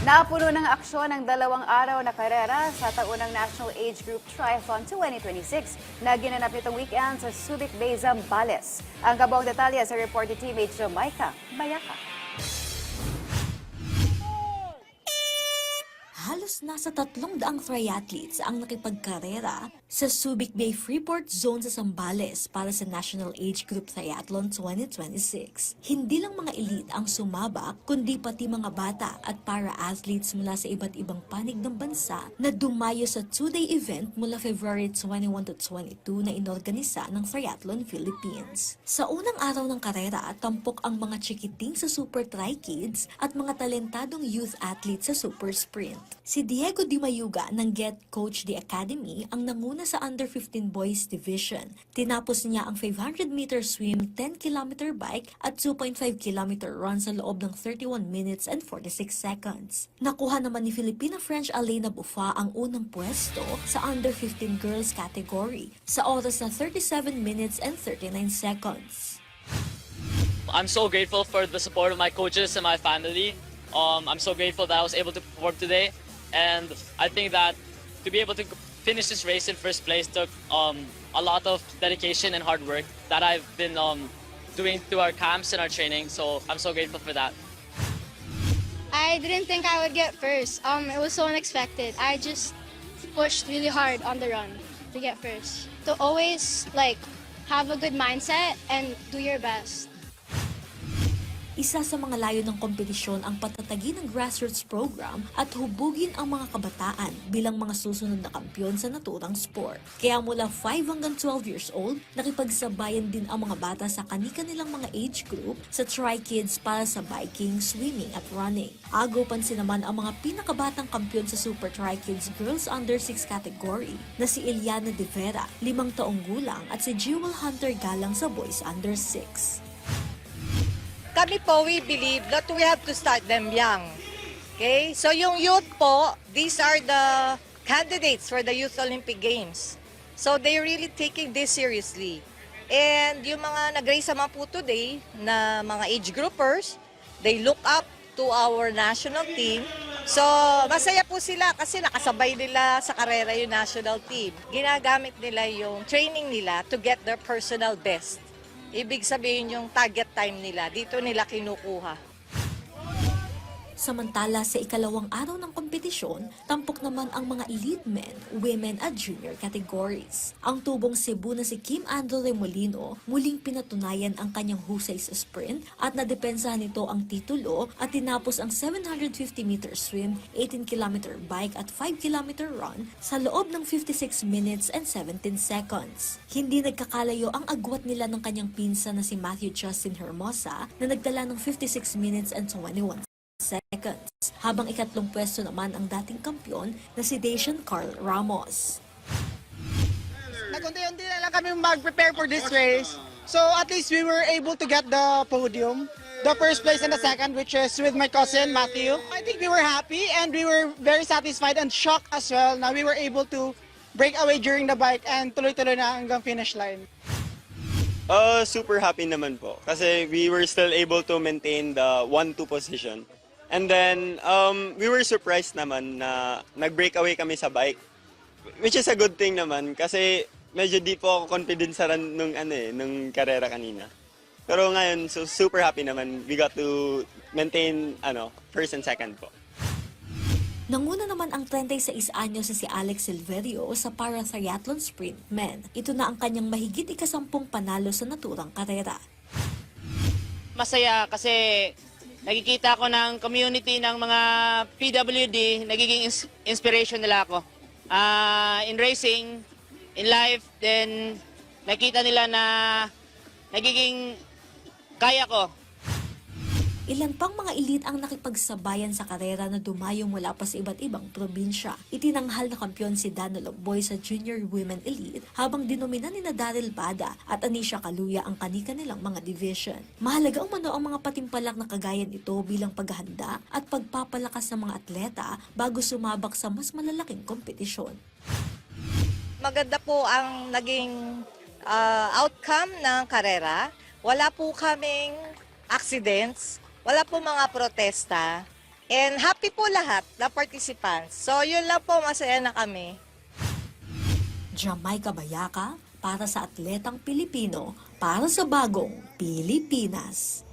Napuno ng aksyon ang 2 araw na karera sa taunang National Age Group Triathlon 2026 na ginanap nitong weekend sa Subic Bay, Zambales. Ang kabuang detalye sa report ni teammate Jamaica Bayaka. Halos nasa 300 triathletes ang nakipagkarera sa Subic Bay Freeport Zone sa Zambales para sa National Age Group Triathlon 2026. Hindi lang mga elite ang sumabak, kundi pati mga bata at para-athletes mula sa iba't ibang panig ng bansa na dumayo sa 2-day event mula February 21 to 22 na inorganisa ng Triathlon Philippines. Sa unang araw ng karera, tampok ang mga chikiting sa Super Tri Kids at mga talentadong youth athletes sa Super Sprint. Si Diego Di Mayuga ng Get Coach the Academy ang nanguna sa Under-15 Boys Division. Tinapos niya ang 500-meter swim, 10-kilometer bike at 2.5-kilometer run sa loob ng 31 minutes and 46 seconds. Nakuha naman ni Filipina-French Alena Bufa ang unang pwesto sa Under-15 Girls category sa oras na 37 minutes and 39 seconds. I'm so grateful for the support of my coaches and my family. I'm so grateful that I was able to perform today. And I think that to be able to finish this race in first place took a lot of dedication and hard work that I've been doing through our camps and our training. So I'm so grateful for that. I didn't think I would get first. It was so unexpected. I just pushed really hard on the run to get first. To always have a good mindset and do your best. Isa sa mga layo ng kompetisyon ang patatagin ng grassroots program at hubugin ang mga kabataan bilang mga susunod na kampiyon sa naturang sport. Kaya mula 5 hanggang 12 years old, nakipagsabayan din ang mga bata sa kani-kanilang mga age group sa Tri-Kids para sa biking, swimming at running. Agaw-pansin naman ang mga pinakabatang kampiyon sa Super Tri-Kids Girls Under 6 category na si Eliana De Vera, 5 taong gulang at si Jewel Hunter Galang sa Boys Under 6. Kami po, we believe that we have to start them young. Okay? So yung youth po, these are the candidates for the Youth Olympic Games. So they're really taking this seriously. And yung mga nag-race naman po today na mga age groupers, they look up to our national team. So masaya po sila kasi nakasabay nila sa karera yung national team. Ginagamit nila yung training nila to get their personal best. Ibig sabihin yung target time nila, dito nila kinukuha. Samantala sa ikalawang araw ng kompetisyon, tampok naman ang mga elite men, women at junior categories. Ang tubong Cebu na si Kim Andrew Remolino muling pinatunayan ang kanyang husay sa sprint at nadepensahan nito ang titulo at tinapos ang 750-meter swim, 18-kilometer bike at 5-kilometer run sa loob ng 56 minutes and 17 seconds. Hindi nagkakalayo ang agwat nila ng kanyang pinsa na si Matthew Justin Hermosa na nagdala ng 56 minutes and 21 seconds, habang ikatlong pwesto naman ang dating kampyon na si Dacian Carl Ramos. Nagunti-unti na lang kami mag-prepare for this race. So at least we were able to get the podium. The first place and the second, which is with my cousin Matthew. I think we were happy and we were very satisfied and shocked as well na we were able to break away during the bike and tuloy-tuloy na hanggang finish line. Super happy naman po kasi we were still able to maintain the 1-2 position. And then, we were surprised naman na nag-breakaway kami sa bike. Which is a good thing naman kasi medyo di po ako confident sa run nung karera kanina. Pero ngayon, so super happy naman. We got to maintain first and second po. Nanguna naman ang 36 anyos na si Alex Silverio sa para-triathlon sprint men. Ito na ang kanyang mahigit ikasampung panalo sa naturang karera. Masaya kasi nakikita ko ng community ng mga PWD, nagiging inspiration nila ako. In racing, in life, then nakita nila na nagiging kaya ko. Ilan pang mga elite ang nakipagsabayan sa karera na dumayo mula pa sa iba't ibang probinsya. Itinanghal na kampyon si Dana Logboy sa Junior Women Elite habang dinominan ni Daryl Bada at Anisha Kaluya ang kani-kanilang mga division. Mahalaga umano ang mga patimpalak na kagaya nito bilang paghahanda at pagpapalakas ng mga atleta bago sumabak sa mas malalaking kompetisyon. Maganda po ang naging outcome ng karera. Wala po kaming accidents. Wala po mga protesta. And happy po lahat na participants. So yun lang po, masaya na kami. Jamaica Bayaka para sa atletang Pilipino para sa bagong Pilipinas.